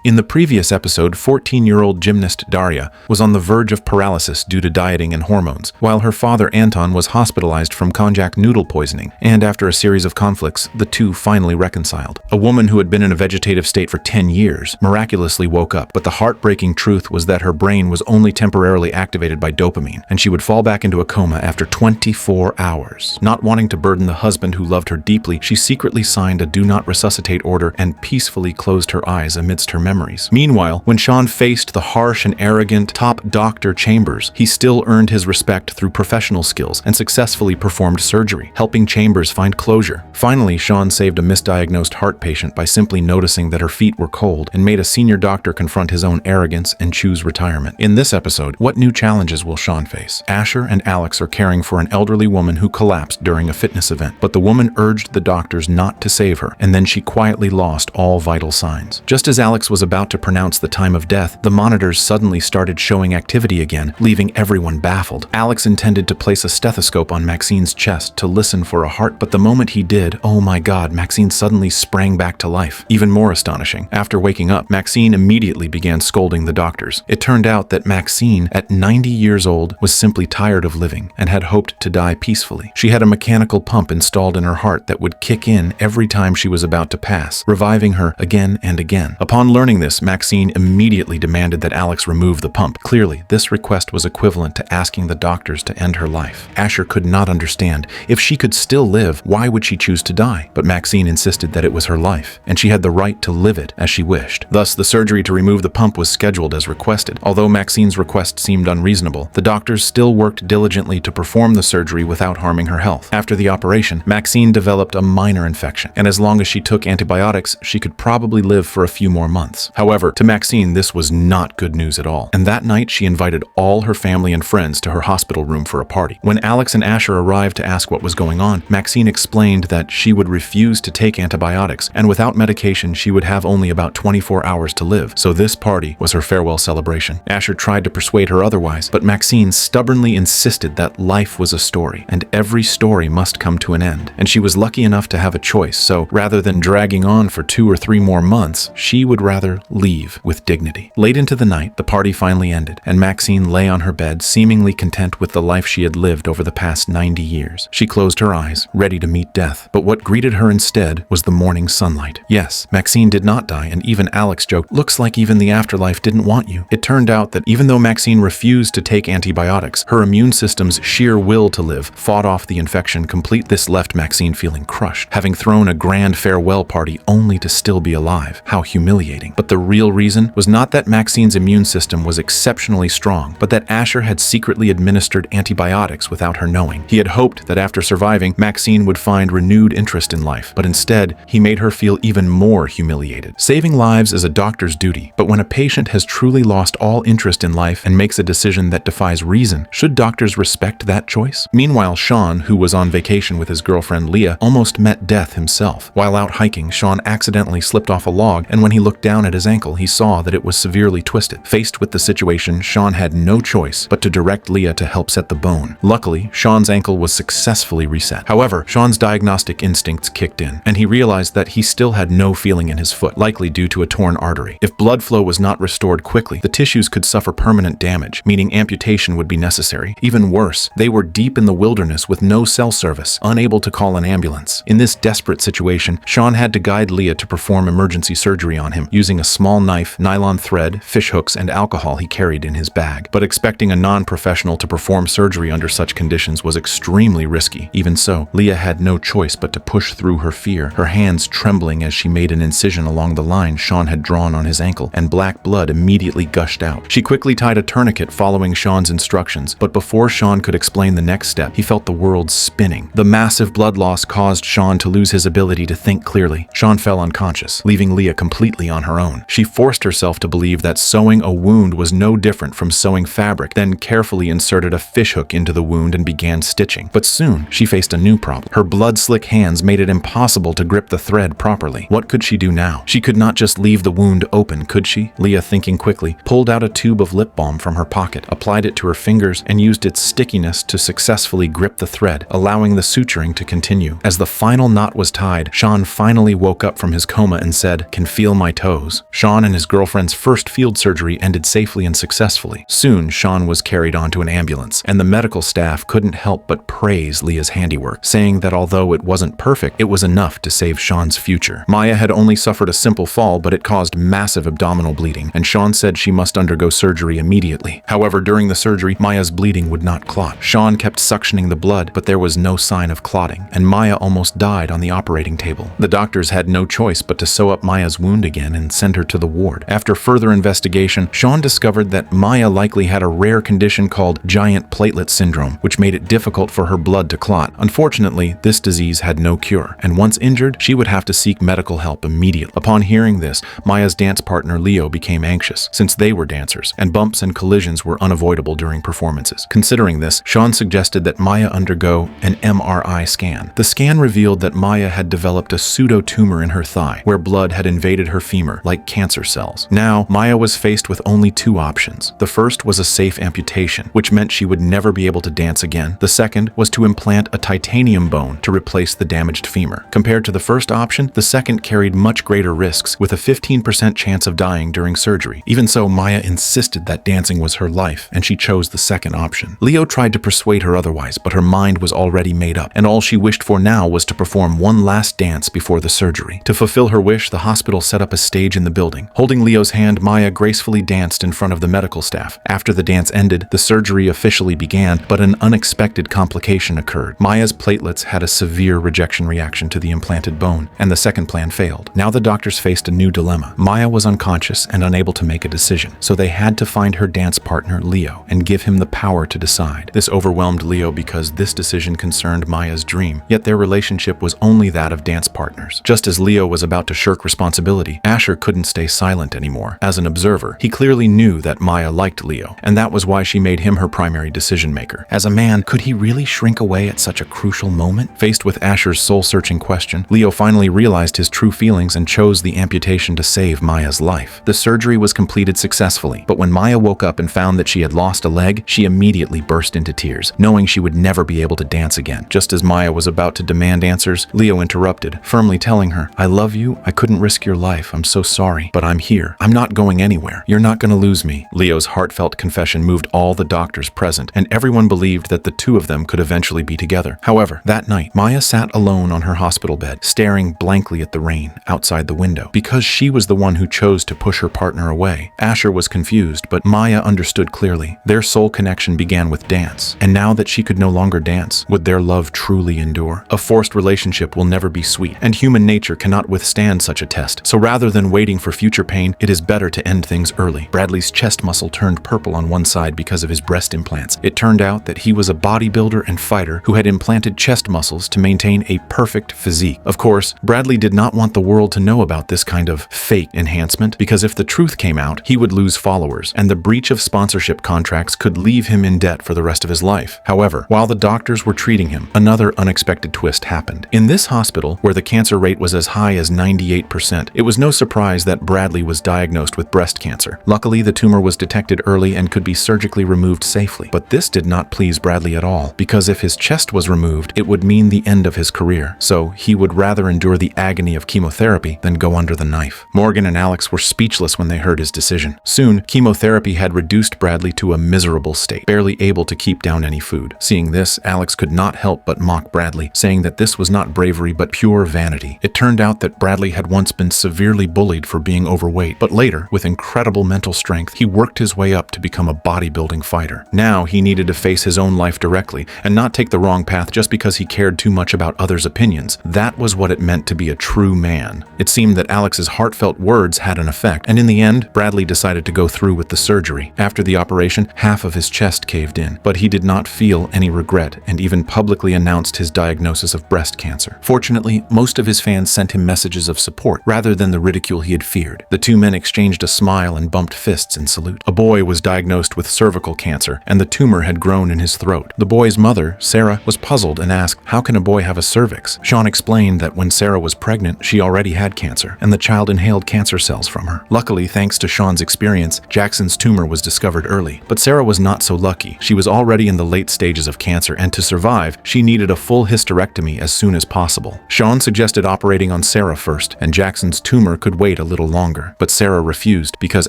In the previous episode, 14-year-old gymnast Daria was on the verge of paralysis due to dieting and hormones, while her father Anton was hospitalized from konjac noodle poisoning, and after a series of conflicts, the two finally reconciled. A woman who had been in a vegetative state for 10 years miraculously woke up, but the heartbreaking truth was that her brain was only temporarily activated by dopamine, and she would fall back into a coma after 24 hours. Not wanting to burden the husband who loved her deeply, she secretly signed a do not resuscitate order and peacefully closed her eyes amidst her memories. Meanwhile, when Shaun faced the harsh and arrogant top doctor Chambers, he still earned his respect through professional skills and successfully performed surgery, helping Chambers find closure. Finally, Shaun saved a misdiagnosed heart patient by simply noticing that her feet were cold and made a senior doctor confront his own arrogance and choose retirement. In this episode, what new challenges will Shaun face? Asher and Alex are caring for an elderly woman who collapsed during a fitness event, but the woman urged the doctors not to save her, and then she quietly lost all vital signs. Just as Alex was about to pronounce the time of death, the monitors suddenly started showing activity again, leaving everyone baffled. Alex intended to place a stethoscope on Maxine's chest to listen for a heart, but the moment he did, oh my god, Maxine suddenly sprang back to life. Even more astonishing, after waking up, Maxine immediately began scolding the doctors. It turned out that Maxine, at 90 years old, was simply tired of living and had hoped to die peacefully. She had a mechanical pump installed in her heart that would kick in every time she was about to pass, reviving her again and again. Upon learning this, Maxine immediately demanded that Alex remove the pump. Clearly, this request was equivalent to asking the doctors to end her life. Asher could not understand. If she could still live, why would she choose to die? But Maxine insisted that it was her life, and she had the right to live it as she wished. Thus, the surgery to remove the pump was scheduled as requested. Although Maxine's request seemed unreasonable, the doctors still worked diligently to perform the surgery without harming her health. After the operation, Maxine developed a minor infection, and as long as she took antibiotics, she could probably live for a few more months. However, to Maxine, this was not good news at all, and that night she invited all her family and friends to her hospital room for a party. When Alex and Asher arrived to ask what was going on, Maxine explained that she would refuse to take antibiotics, and without medication she would have only about 24 hours to live, so this party was her farewell celebration. Asher tried to persuade her otherwise, but Maxine stubbornly insisted that life was a story, and every story must come to an end. And she was lucky enough to have a choice, so rather than dragging on for 2 or 3 more months, she would rather leave with dignity. Late into the night, the party finally ended, and Maxine lay on her bed, seemingly content with the life she had lived over the past 90 years. She closed her eyes, ready to meet death, but what greeted her instead was the morning sunlight. Yes, Maxine did not die, and even Alex joked, "Looks like even the afterlife didn't want you." It turned out that even though Maxine refused to take antibiotics, her immune system's sheer will to live fought off the infection complete. This left Maxine feeling crushed, having thrown a grand farewell party only to still be alive. How humiliating. But the real reason was not that Maxine's immune system was exceptionally strong, but that Asher had secretly administered antibiotics without her knowing. He had hoped that after surviving, Maxine would find renewed interest in life, but instead, he made her feel even more humiliated. Saving lives is a doctor's duty, but when a patient has truly lost all interest in life and makes a decision that defies reason, should doctors respect that choice? Meanwhile, Shaun, who was on vacation with his girlfriend Leah, almost met death himself. While out hiking, Shaun accidentally slipped off a log, and when he looked down at his ankle, he saw that it was severely twisted. Faced with the situation, Shaun had no choice but to direct Leah to help set the bone. Luckily, Shaun's ankle was successfully reset. However, Shaun's diagnostic instincts kicked in, and he realized that he still had no feeling in his foot, likely due to a torn artery. If blood flow was not restored quickly, the tissues could suffer permanent damage, meaning amputation would be necessary. Even worse, they were deep in the wilderness with no cell service, unable to call an ambulance. In this desperate situation, Shaun had to guide Leah to perform emergency surgery on him, using a small knife, nylon thread, fishhooks, and alcohol he carried in his bag. But expecting a non-professional to perform surgery under such conditions was extremely risky. Even so, Leah had no choice but to push through her fear, her hands trembling as she made an incision along the line Shaun had drawn on his ankle, and black blood immediately gushed out. She quickly tied a tourniquet following Shaun's instructions, but before Shaun could explain the next step, he felt the world spinning. The massive blood loss caused Shaun to lose his ability to think clearly. Shaun fell unconscious, leaving Leah completely on her own. She forced herself to believe that sewing a wound was no different from sewing fabric, then carefully inserted a fishhook into the wound and began stitching. But soon, she faced a new problem. Her blood-slick hands made it impossible to grip the thread properly. What could she do now? She could not just leave the wound open, could she? Leah, thinking quickly, pulled out a tube of lip balm from her pocket, applied it to her fingers, and used its stickiness to successfully grip the thread, allowing the suturing to continue. As the final knot was tied, Shaun finally woke up from his coma and said, "Can feel my toes." news. Shaun and his girlfriend's first field surgery ended safely and successfully. Soon, Shaun was carried onto an ambulance, and the medical staff couldn't help but praise Leah's handiwork, saying that although it wasn't perfect, it was enough to save Shaun's future. Maya had only suffered a simple fall, but it caused massive abdominal bleeding, and Shaun said she must undergo surgery immediately. However, during the surgery, Maya's bleeding would not clot. Shaun kept suctioning the blood, but there was no sign of clotting, and Maya almost died on the operating table. The doctors had no choice but to sew up Maya's wound again and send her to the ward. After further investigation, Shaun discovered that Maya likely had a rare condition called giant platelet syndrome, which made it difficult for her blood to clot. Unfortunately, this disease had no cure, and once injured, she would have to seek medical help immediately. Upon hearing this, Maya's dance partner Leo became anxious, since they were dancers, and bumps and collisions were unavoidable during performances. Considering this, Shaun suggested that Maya undergo an MRI scan. The scan revealed that Maya had developed a pseudo-tumor in her thigh, where blood had invaded her femur, like cancer cells. Now, Maya was faced with only two options. The first was a safe amputation, which meant she would never be able to dance again. The second was to implant a titanium bone to replace the damaged femur. Compared to the first option, the second carried much greater risks, with a 15% chance of dying during surgery. Even so, Maya insisted that dancing was her life, and she chose the second option. Leo tried to persuade her otherwise, but her mind was already made up, and all she wished for now was to perform one last dance before the surgery. To fulfill her wish, the hospital set up a stage in the building. Holding Leo's hand, Maya gracefully danced in front of the medical staff. After the dance ended, the surgery officially began, but an unexpected complication occurred. Maya's platelets had a severe rejection reaction to the implanted bone, and the second plan failed. Now the doctors faced a new dilemma. Maya was unconscious and unable to make a decision, so they had to find her dance partner, Leo, and give him the power to decide. This overwhelmed Leo because this decision concerned Maya's dream, yet their relationship was only that of dance partners. Just as Leo was about to shirk responsibility, Asher couldn't stay silent anymore. As an observer, he clearly knew that Maya liked Leo, and that was why she made him her primary decision maker. As a man, could he really shrink away at such a crucial moment? Faced with Asher's soul-searching question, Leo finally realized his true feelings and chose the amputation to save Maya's life. The surgery was completed successfully, but when Maya woke up and found that she had lost a leg, she immediately burst into tears, knowing she would never be able to dance again. Just as Maya was about to demand answers, Leo interrupted, firmly telling her, "I love you, I couldn't risk your life, I'm so sorry, but I'm here. I'm not going anywhere. You're not gonna lose me." Leo's heartfelt confession moved all the doctors present, and everyone believed that the two of them could eventually be together. However, that night, Maya sat alone on her hospital bed, staring blankly at the rain outside the window. Because she was the one who chose to push her partner away, Asher was confused, but Maya understood clearly. Their soul connection began with dance, and now that she could no longer dance, would their love truly endure? A forced relationship will never be sweet, and human nature cannot withstand such a test. So rather than waiting for future pain, it is better to end things early. Bradley's chest muscle turned purple on one side because of his breast implants. It turned out that he was a bodybuilder and fighter who had implanted chest muscles to maintain a perfect physique. Of course, Bradley did not want the world to know about this kind of fake enhancement, because if the truth came out, he would lose followers, and the breach of sponsorship contracts could leave him in debt for the rest of his life. However, while the doctors were treating him, another unexpected twist happened. In this hospital, where the cancer rate was as high as 98%, it was no surprise that Bradley was diagnosed with breast cancer. Luckily, the tumor was detected early and could be surgically removed safely. But this did not please Bradley at all, because if his chest was removed, it would mean the end of his career. So he would rather endure the agony of chemotherapy than go under the knife. Morgan and Alex were speechless when they heard his decision. Soon, chemotherapy had reduced Bradley to a miserable state, barely able to keep down any food. Seeing this, Alex could not help but mock Bradley, saying that this was not bravery but pure vanity. It turned out that Bradley had once been severely bullied for being overweight, but later, with incredible mental strength, he worked his way up to become a bodybuilding fighter. Now he needed to face his own life directly and not take the wrong path just because he cared too much about others' opinions. That was what it meant to be a true man. It seemed that Alex's heartfelt words had an effect, and in the end, Bradley decided to go through with the surgery. After the operation, half of his chest caved in, but he did not feel any regret and even publicly announced his diagnosis of breast cancer. Fortunately, most of his fans sent him messages of support rather than the ridicule he had feared. The two men exchanged a smile and bumped fists in salute. A boy was diagnosed with cervical cancer, and the tumor had grown in his throat. The boy's mother, Sarah, was puzzled and asked, "How can a boy have a cervix?" Shaun explained that when Sarah was pregnant, she already had cancer, and the child inhaled cancer cells from her. Luckily, thanks to Shaun's experience, Jackson's tumor was discovered early. But Sarah was not so lucky. She was already in the late stages of cancer, and to survive, she needed a full hysterectomy as soon as possible. Shaun suggested operating on Sarah first, and Jackson's tumor could wait wait a little longer, but Sarah refused because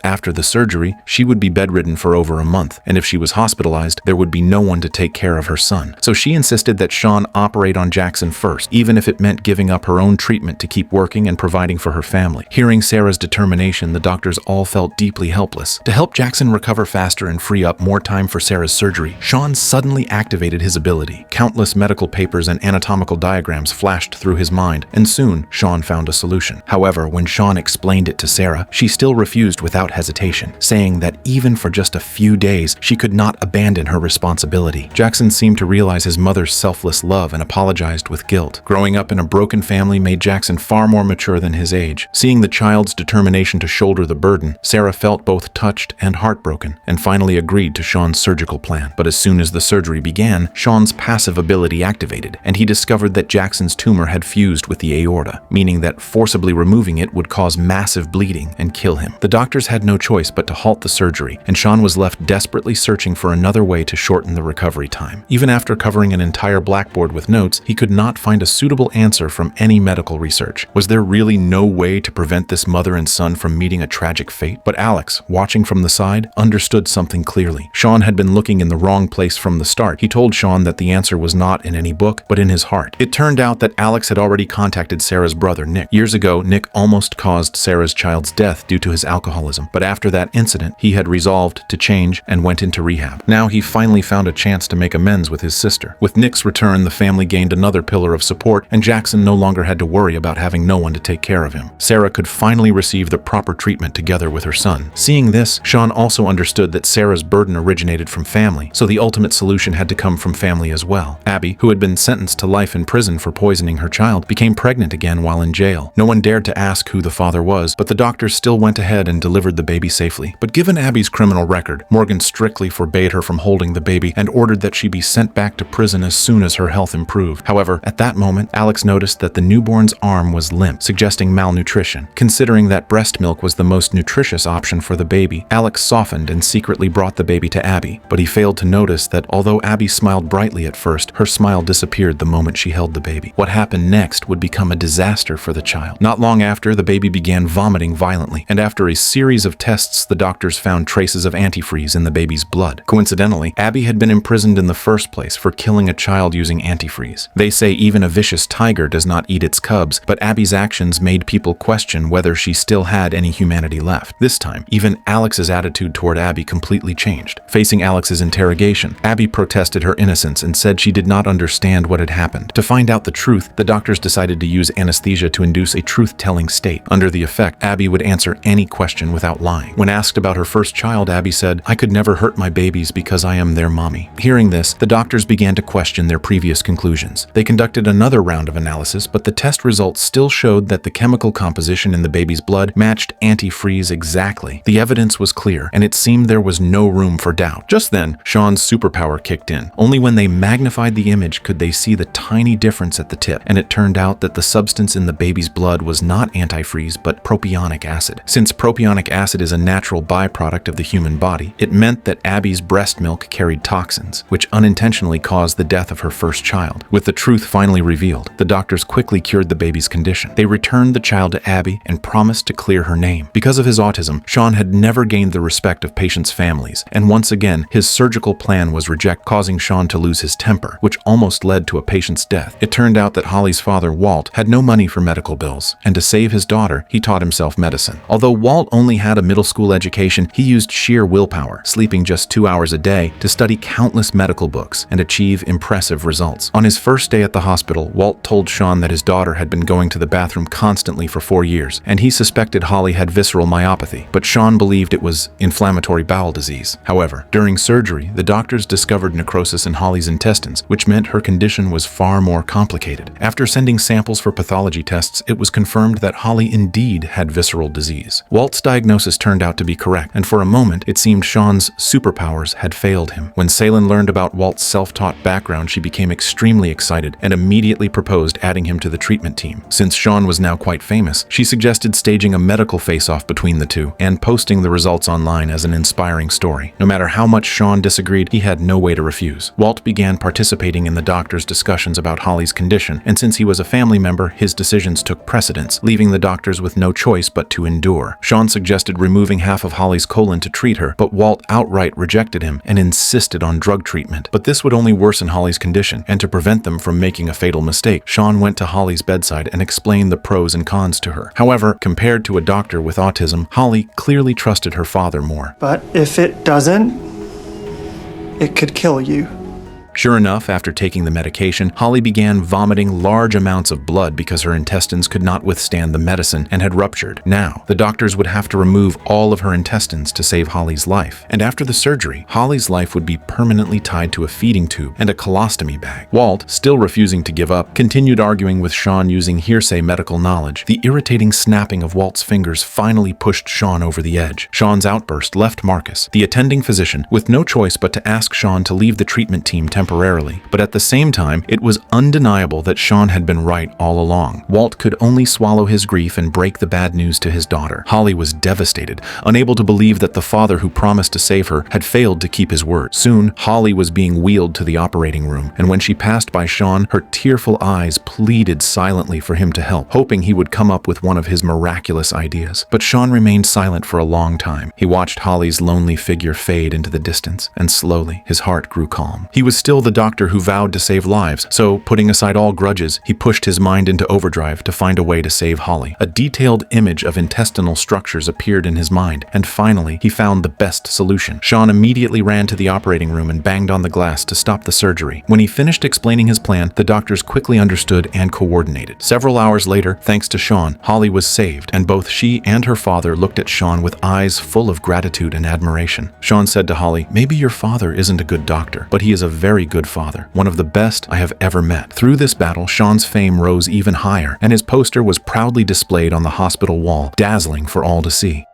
after the surgery, she would be bedridden for over a month, and if she was hospitalized, there would be no one to take care of her son. So she insisted that Shaun operate on Jackson first, even if it meant giving up her own treatment to keep working and providing for her family. Hearing Sarah's determination, the doctors all felt deeply helpless. To help Jackson recover faster and free up more time for Sarah's surgery, Shaun suddenly activated his ability. Countless medical papers and anatomical diagrams flashed through his mind, and soon Shaun found a solution. However, when Shaun explained it to Sarah, she still refused without hesitation, saying that even for just a few days, she could not abandon her responsibility. Jackson seemed to realize his mother's selfless love and apologized with guilt. Growing up in a broken family made Jackson far more mature than his age. Seeing the child's determination to shoulder the burden, Sarah felt both touched and heartbroken, and finally agreed to Shaun's surgical plan. But as soon as the surgery began, Shaun's passive ability activated, and he discovered that Jackson's tumor had fused with the aorta, meaning that forcibly removing it would cause massive bleeding and kill him. The doctors had no choice but to halt the surgery, and Shaun was left desperately searching for another way to shorten the recovery time. Even after covering an entire blackboard with notes, he could not find a suitable answer from any medical research. Was there really no way to prevent this mother and son from meeting a tragic fate? But Alex, watching from the side, understood something clearly. Shaun had been looking in the wrong place from the start. He told Shaun that the answer was not in any book, but in his heart. It turned out that Alex had already contacted Sarah's brother, Nick. Years ago, Nick almost caused Sarah's child's death due to his alcoholism, but after that incident, he had resolved to change and went into rehab. Now he finally found a chance to make amends with his sister. With Nick's return, the family gained another pillar of support, and Jackson no longer had to worry about having no one to take care of him. Sarah could finally receive the proper treatment together with her son. Seeing this, Shaun also understood that Sarah's burden originated from family, so the ultimate solution had to come from family as well. Abby, who had been sentenced to life in prison for poisoning her child, became pregnant again while in jail. No one dared to ask who the father was, but the doctors still went ahead and delivered the baby safely. But given Abby's criminal record, Morgan strictly forbade her from holding the baby and ordered that she be sent back to prison as soon as her health improved. However, at that moment, Alex noticed that the newborn's arm was limp, suggesting malnutrition. Considering that breast milk was the most nutritious option for the baby, Alex softened and secretly brought the baby to Abby, but he failed to notice that although Abby smiled brightly at first, her smile disappeared the moment she held the baby. What happened next would become a disaster for the child. Not long after, the baby began vomiting violently, and after a series of tests, the doctors found traces of antifreeze in the baby's blood. Coincidentally, Abby had been imprisoned in the first place for killing a child using antifreeze. They say even a vicious tiger does not eat its cubs, but Abby's actions made people question whether she still had any humanity left. This time, even Alex's attitude toward Abby completely changed. Facing Alex's interrogation, Abby protested her innocence and said she did not understand what had happened. To find out the truth, the doctors decided to use anesthesia to induce a truth-telling state. Under the effect, Abby would answer any question without lying. When asked about her first child, Abby said, "I could never hurt my babies because I am their mommy." Hearing this, the doctors began to question their previous conclusions. They conducted another round of analysis, but the test results still showed that the chemical composition in the baby's blood matched antifreeze exactly. The evidence was clear, and it seemed there was no room for doubt. Just then, Shaun's superpower kicked in. Only when they magnified the image could they see the tiny difference at the tip, and it turned out that the substance in the baby's blood was not antifreeze, but propionic acid. Since propionic acid is a natural byproduct of the human body, it meant that Abby's breast milk carried toxins, which unintentionally caused the death of her first child. With the truth finally revealed, the doctors quickly cured the baby's condition. They returned the child to Abby and promised to clear her name. Because of his autism, Shaun had never gained the respect of patients' families, and once again, his surgical plan was rejected, causing Shaun to lose his temper, which almost led to a patient's death. It turned out that Holly's father, Walt, had no money for medical bills, and to save his daughter, he taught himself medicine. Although Walt only had a middle school education, he used sheer willpower, sleeping just 2 hours a day, to study countless medical books and achieve impressive results. On his first day at the hospital, Walt told Shaun that his daughter had been going to the bathroom constantly for 4 years, and he suspected Holly had visceral myopathy, but Shaun believed it was inflammatory bowel disease. However, during surgery, the doctors discovered necrosis in Holly's intestines, which meant her condition was far more complicated. After sending samples for pathology tests, it was confirmed that Holly indeed had visceral disease. Walt's diagnosis turned out to be correct, and for a moment, it seemed Shaun's superpowers had failed him. When Salen learned about Walt's self-taught background, she became extremely excited and immediately proposed adding him to the treatment team. Since Shaun was now quite famous, she suggested staging a medical face-off between the two and posting the results online as an inspiring story. No matter how much Shaun disagreed, he had no way to refuse. Walt began participating in the doctor's discussions about Holly's condition, and since he was a family member, his decisions took precedence, leaving the doctors with with no choice but to endure. Shaun suggested removing half of Holly's colon to treat her, but Walt outright rejected him and insisted on drug treatment. But this would only worsen Holly's condition, and to prevent them from making a fatal mistake, Shaun went to Holly's bedside and explained the pros and cons to her. However, compared to a doctor with autism, Holly clearly trusted her father more. But if it doesn't, it could kill you. Sure enough, after taking the medication, Holly began vomiting large amounts of blood because her intestines could not withstand the medicine and had ruptured. Now, the doctors would have to remove all of her intestines to save Holly's life. And after the surgery, Holly's life would be permanently tied to a feeding tube and a colostomy bag. Walt, still refusing to give up, continued arguing with Shaun using hearsay medical knowledge. The irritating snapping of Walt's fingers finally pushed Shaun over the edge. Shaun's outburst left Marcus, the attending physician, with no choice but to ask Shaun to leave the treatment team temporarily, but at the same time, it was undeniable that Shaun had been right all along. Walt could only swallow his grief and break the bad news to his daughter. Holly was devastated, unable to believe that the father who promised to save her had failed to keep his word. Soon, Holly was being wheeled to the operating room, and when she passed by Shaun, her tearful eyes pleaded silently for him to help, hoping he would come up with one of his miraculous ideas. But Shaun remained silent for a long time. He watched Holly's lonely figure fade into the distance, and slowly, his heart grew calm. He was still the doctor who vowed to save lives, so putting aside all grudges, he pushed his mind into overdrive to find a way to save Holly. A detailed image of intestinal structures appeared in his mind, and finally, he found the best solution. Shaun immediately ran to the operating room and banged on the glass to stop the surgery. When he finished explaining his plan, the doctors quickly understood and coordinated. Several hours later, thanks to Shaun, Holly was saved, and both she and her father looked at Shaun with eyes full of gratitude and admiration. Shaun said to Holly, "Maybe your father isn't a good doctor, but he is a very good father, one of the best I have ever met." Through this battle, Shaun's fame rose even higher, and his poster was proudly displayed on the hospital wall, dazzling for all to see.